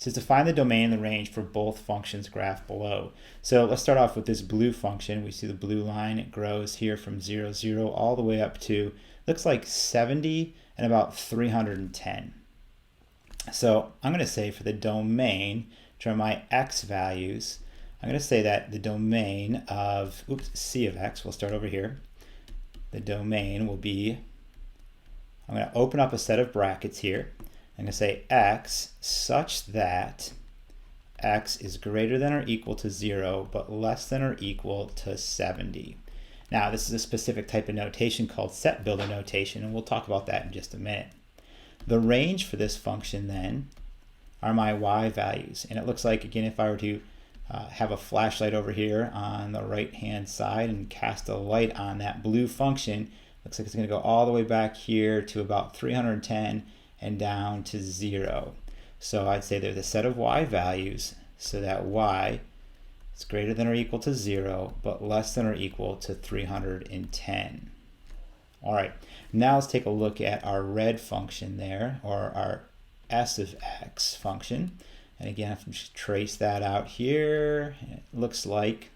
It says to find the domain and the range for both functions graphed below. So let's start off with this blue function. We see the blue line. It grows here from 0, 0 all the way up to, looks like 70 and about 310. So I'm going to say for the domain, which are my x values, I'm going to say that the domain of, c of x, we'll start over here. The domain will be, I'm going to open up a set of brackets here. I'm going to say x such that x is greater than or equal to 0, but less than or equal to 70. Now, this is a specific type of notation called SetBuilder Notation, and we'll talk about that in just a minute. The range for this function then are my y values. And it looks like, again, if I were to have a flashlight over here on the right-hand side and cast a light on that blue function, looks like it's going to go all the way back here to about 310 and down to 0. So I'd say they're the set of y values, so that y is greater than or equal to 0, but less than or equal to 310. All right, now let's take a look at our red function there, or our s of x function. And again, if I just trace that out here, it looks like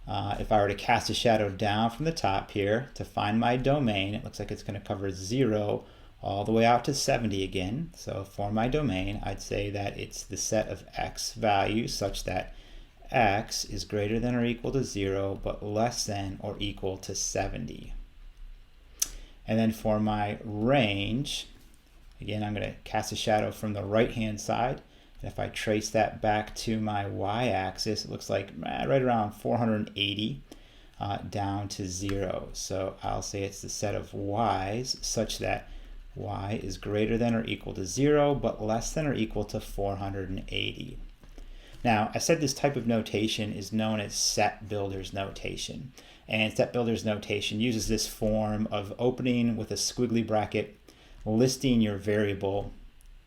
if I were to cast a shadow down from the top here to find my domain, it looks like it's going to cover 0 all the way out to 70 again. So for my domain, I'd say that it's the set of x values such that x is greater than or equal to 0, but less than or equal to 70. And then for my range, again, I'm going to cast a shadow from the right-hand side. And if I trace that back to my y-axis, it looks like right around 480 down to 0. So I'll say it's the set of y's such that y is greater than or equal to 0, but less than or equal to 480. Now, I said this type of notation is known as SetBuilder's notation. And SetBuilder's notation uses this form of opening with a squiggly bracket, listing your variable,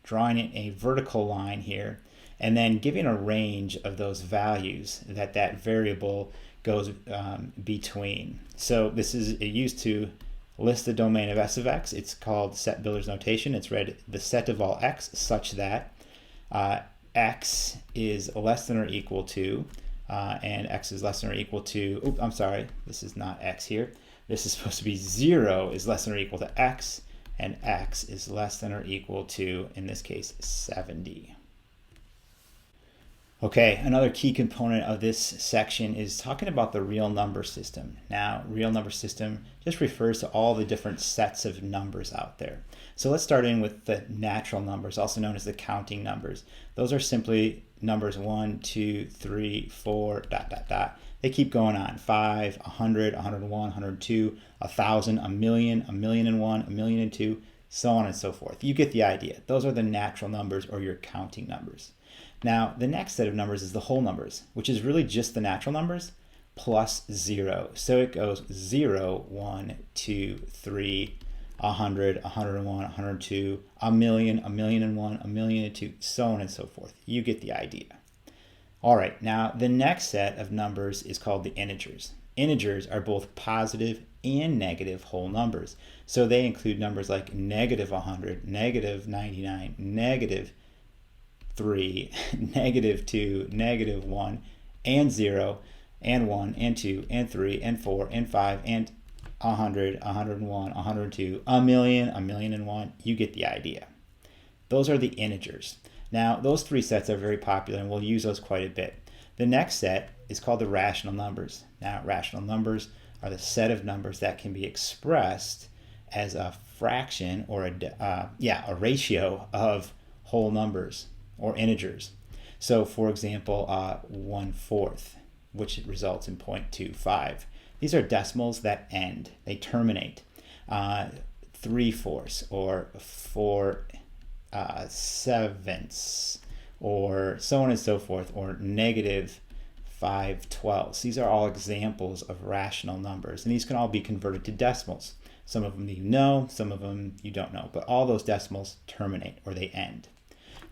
drawing in a vertical line here, and then giving a range of those values that that variable goes between. So this is used to list the domain of s of x. It's called SetBuilder's notation. It's read the set of all x such that x is less than or equal to, and x is less than or equal to, I'm sorry, this is not x here. This is supposed to be 0 is less than or equal to x, and x is less than or equal to, in this case, 70. Okay, another key component of this section is talking about the real number system. Now, real number system just refers to all the different sets of numbers out there. So let's start in with the natural numbers, also known as the counting numbers. Those are simply numbers 1, 2, 3, 4, ... They keep going on. 5, 100, 101, 102, 1,000, a million, 1,000,001, 1,000,002, so on and so forth. You get the idea. Those are the natural numbers, or your counting numbers. Now, the next set of numbers is the whole numbers, which is really just the natural numbers plus 0. So it goes 0, 1, 2, 3, 100, 101, 102, a million, 1,000,001, 1,000,002, so on and so forth. You get the idea. All right, now the next set of numbers is called the integers. Integers are both positive and negative whole numbers. So they include numbers like negative 100, negative 99, negative 3, negative 2, negative 1, and 0, and 1, and 2, and 3, and 4, and 5, and 100, 101, 102, a million, 1,000,001. You get the idea. Those are the integers. Now, those three sets are very popular, and we'll use those quite a bit. The next set is called the rational numbers. Now, rational numbers are the set of numbers that can be expressed as a fraction or a ratio of whole numbers or integers. So, for example, 1/4, which results in 0.25. These are decimals that end, they terminate. 3/4 or 4/7, or so on and so forth, or negative 5/12. These are all examples of rational numbers, and these can all be converted to decimals. Some of them you know, some of them you don't know, but all those decimals terminate or they end.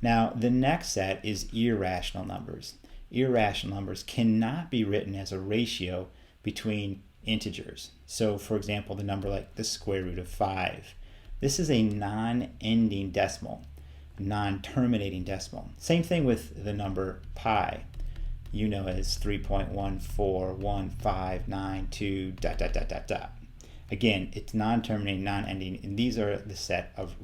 Now, the next set is irrational numbers. Irrational numbers cannot be written as a ratio between integers. So, for example, the number like the square root of 5. This is a non-ending decimal. non-terminating decimal. Same thing with the number pi. You know as 3.141592 ... Again, it's non-terminating, non-ending, and these are the set of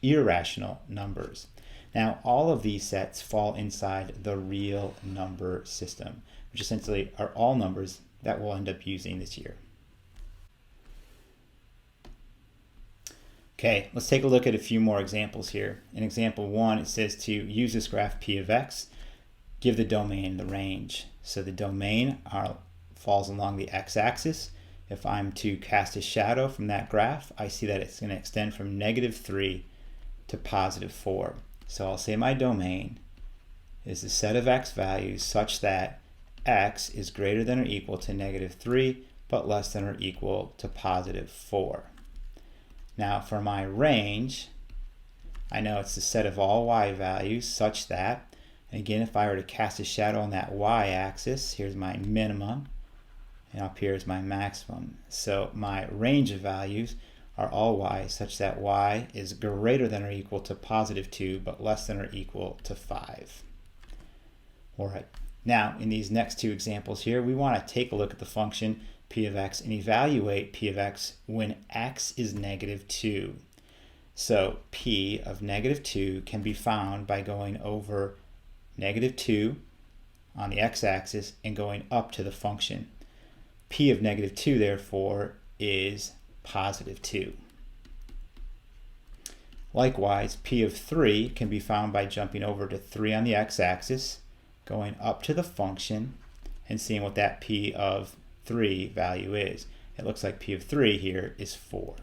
irrational numbers. Now, all of these sets fall inside the real number system, which essentially are all numbers that we'll end up using this year. Okay, let's take a look at a few more examples here. In example 1, it says to use this graph P of x, give the domain the range. So the domain falls along the x-axis. If I'm to cast a shadow from that graph, I see that it's going to extend from -3 to +4. So I'll say my domain is the set of x values such that x is greater than or equal to -3, but less than or equal to +4. Now for my range, I know it's the set of all y values such that, and again, if I were to cast a shadow on that y-axis, here's my minimum, and up here is my maximum. So my range of values are all y such that y is greater than or equal to +2 but less than or equal to 5. Alright, now in these next two examples here, we want to take a look at the function p of x and evaluate p of x when x is -2. So p of -2 can be found by going over -2 on the x-axis and going up to the function. P of -2 therefore is +2. Likewise, P of 3 can be found by jumping over to 3 on the x-axis, going up to the function, and seeing what that P of 3 value is. It looks like P of 3 here is 4.